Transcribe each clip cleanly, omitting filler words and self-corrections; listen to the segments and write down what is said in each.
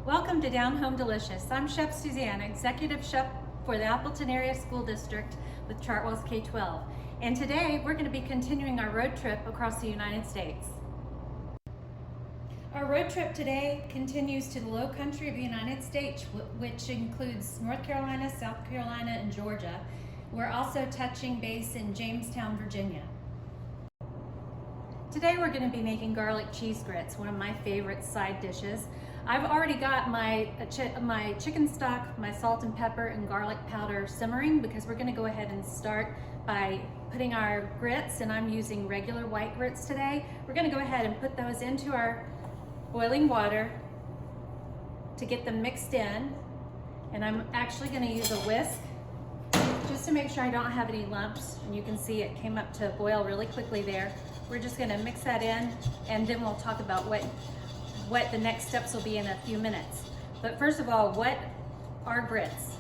Welcome to Down Home Delicious. I'm Chef Suzanne, Executive Chef for the Appleton Area School District with Chartwell's K-12. And today we're going to be continuing our road trip across the United States. Our road trip today continues to the low country of the United States, which includes North Carolina, South Carolina, and Georgia. We're also touching base in Jamestown, Virginia. Today we're going to be making garlic cheese grits, one of my favorite side dishes. I've already got my chicken stock, my salt and pepper and garlic powder simmering because we're going to go ahead and start by putting our grits, and I'm using regular white grits today. We're going to go ahead and put those into our boiling water to get them mixed in, and I'm actually going to use a whisk just to make sure I don't have any lumps. And you can see it came up to boil really quickly there. We're just going to mix that in, and then we'll talk about what the next steps will be in a few minutes. But first of all, what are grits?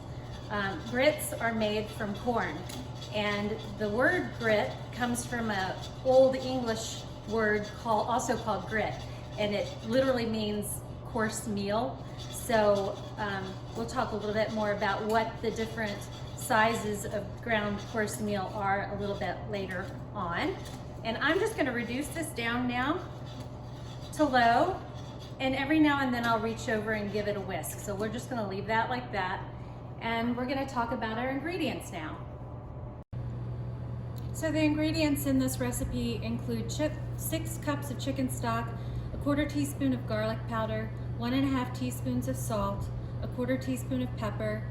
Grits are made from corn, and the word grit comes from an old English word also called grit, and it literally means coarse meal. So we'll talk a little bit more about what the different sizes of ground coarse meal are a little bit later on. And I'm just going to reduce this down now to low, and every now and then I'll reach over and give it a whisk. So we're just going to leave that like that, and we're going to talk about our ingredients now. So the ingredients in this recipe include 6 cups of chicken stock, a 1/4 teaspoon of garlic powder, 1½ teaspoons of salt, a 1/4 teaspoon of pepper,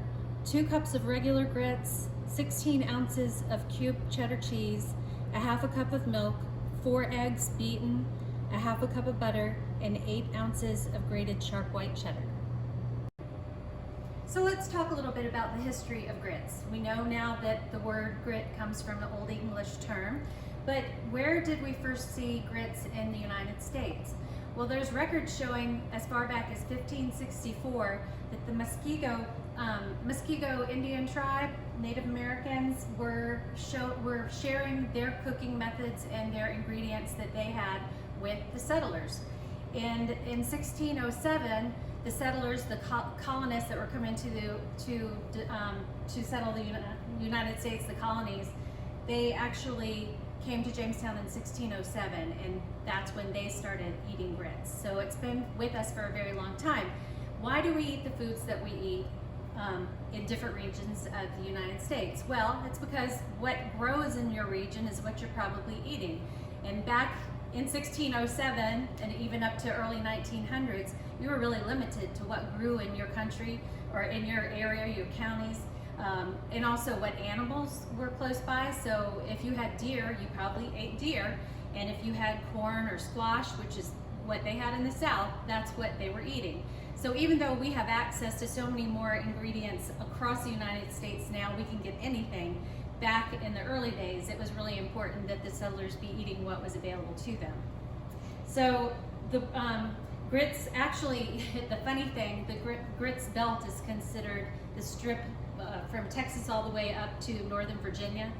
2 cups of regular grits, 16 ounces of cubed cheddar cheese, a 1/2 cup of milk, 4 eggs beaten, a 1/2 cup of butter, and 8 ounces of grated sharp white cheddar. So let's talk a little bit about the history of grits. We know now that the word grit comes from the Old English term, but where did we first see grits in the United States? Well, there's records showing as far back as 1564 that the Muskego Indian tribe, Native Americans, were sharing their cooking methods and their ingredients that they had with the settlers. And in 1607, the settlers, the colonists that were coming to settle the United States, the colonies, they actually came to Jamestown in 1607, and that's when they started eating grits. So it's been with us for a very long time. Why do we eat the foods that we eat in different regions of the United States? Well, it's because what grows in your region is what you're probably eating. And back in 1607 and even up to early 1900s, you were really limited to what grew in your country or in your area, your counties, and also what animals were close by. So if you had deer, you probably ate deer, and if you had corn or squash, which is what they had in the South, that's what they were eating. So even though we have access to so many more ingredients across the United States now, we can get anything. Back in the early days, it was really important that the settlers be eating what was available to them. So the grits, actually, the funny thing, the grits belt is considered the strip from Texas all the way up to Northern Virginia.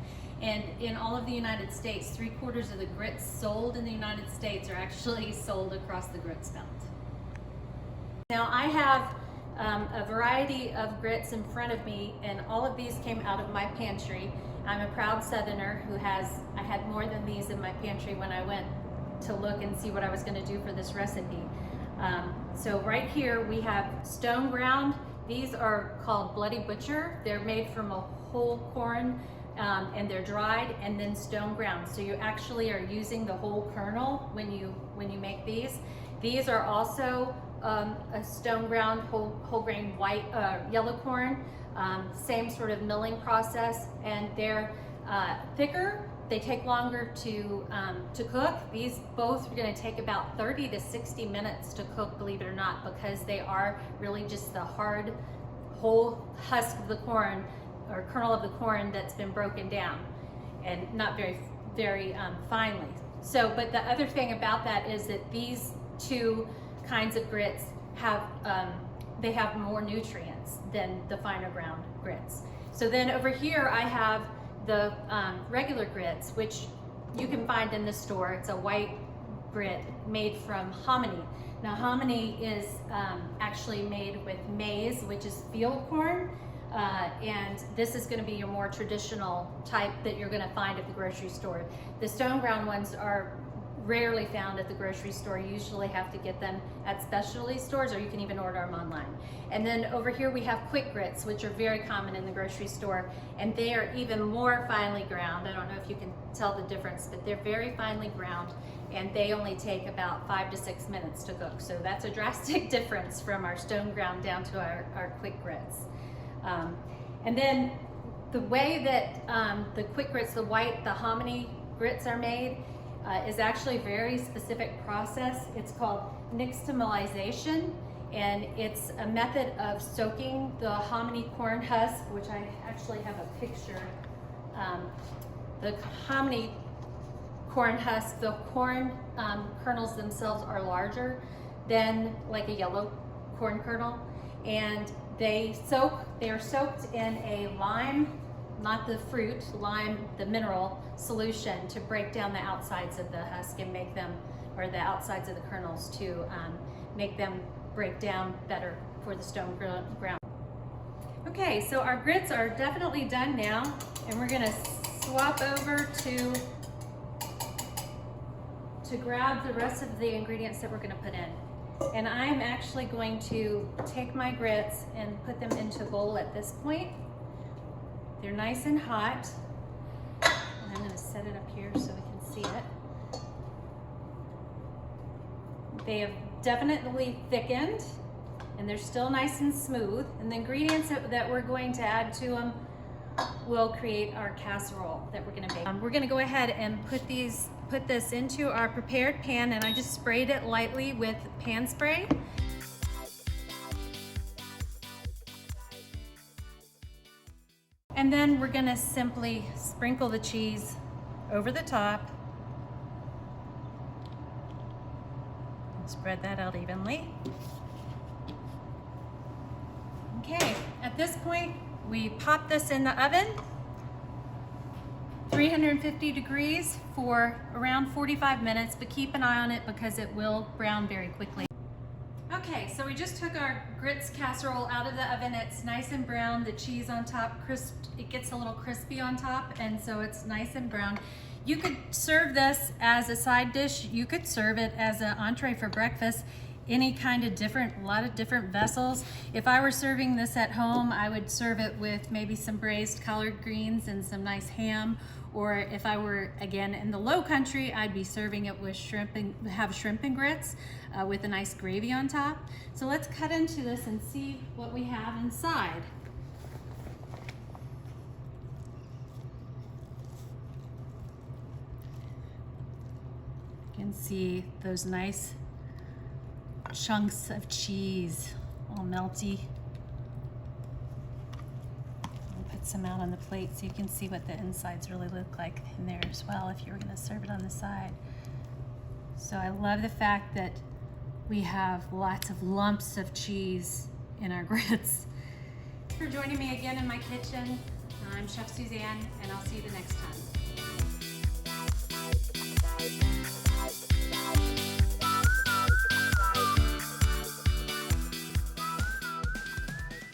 And in all of the United States, 3/4 of the grits sold in the United States are actually sold across the grits belt. Now I have a variety of grits in front of me, and all of these came out of my pantry. I'm a proud Southerner I had more than these in my pantry when I went to look and see what I was going to do for this recipe. So right here we have stone ground. These are called Bloody Butcher. They're made from a whole corn, and they're dried and then stone ground. So you actually are using the whole kernel when you make these. These are also a stone ground whole grain white yellow corn. Same sort of milling process, and they're thicker. They take longer to cook. These both are going to take about 30 to 60 minutes to cook, believe it or not, because they are really just the hard whole husk of the corn or kernel of the corn that's been broken down and not very finely. So, but the other thing about that is that these two kinds of grits have they have more nutrients than the finer ground grits. So then over here I have the regular grits, which you can find in the store. It's a white grit made from hominy. Now hominy is actually made with maize, which is field corn, and this is going to be your more traditional type that you're going to find at the grocery store. The stone ground ones are rarely found at the grocery store. You usually have to get them at specialty stores, or you can even order them online. And then over here we have quick grits, which are very common in the grocery store, and they are even more finely ground. I don't know if you can tell the difference, but they're very finely ground, and they only take about 5 to 6 minutes to cook. So that's a drastic difference from our stone ground down to our quick grits. And then the way that the quick grits, the hominy grits are made, is actually a very specific process. It's called nixtamalization, and it's a method of soaking the hominy corn husk, which I actually have a picture. The hominy corn husk, the corn kernels themselves are larger than like a yellow corn kernel, and they are soaked in a lime, not the fruit, lime, the mineral solution, to break down the outsides of the husk and make them, or the outsides of the kernels, to make them break down better for the stone ground. Okay, so our grits are definitely done now, and we're gonna swap over to grab the rest of the ingredients that we're gonna put in. And I'm actually going to take my grits and put them into a bowl at this point. They're nice and hot. And I'm going to set it up here so we can see it. They have definitely thickened, and they're still nice and smooth. And the ingredients that we're going to add to them will create our casserole that we're going to make. We're going to go ahead and put this into our prepared pan, and I just sprayed it lightly with pan spray. And then we're gonna simply sprinkle the cheese over the top. Spread that out evenly. Okay, at this point, we pop this in the oven, 350 degrees for around 45 minutes, but keep an eye on it because it will brown very quickly. Okay, so we just took our grits casserole out of the oven. It's nice and brown, the cheese on top, crisp. It gets a little crispy on top, and so it's nice and brown. You could serve this as a side dish. You could serve it as an entree for breakfast. Any kind of a lot of different vessels. If I were serving this at home, I would serve it with maybe some braised collard greens and some nice ham. Or if I were, again, in the low country, I'd be serving it with shrimp and grits with a nice gravy on top. So let's cut into this and see what we have inside. You can see those nice chunks of cheese, all melty. I'll put some out on the plate so you can see what the insides really look like in there as well if you were going to serve it on the side. So I love the fact that we have lots of lumps of cheese in our grits. Thanks for joining me again in my kitchen. I'm Chef Suzanne, and I'll see you the next time.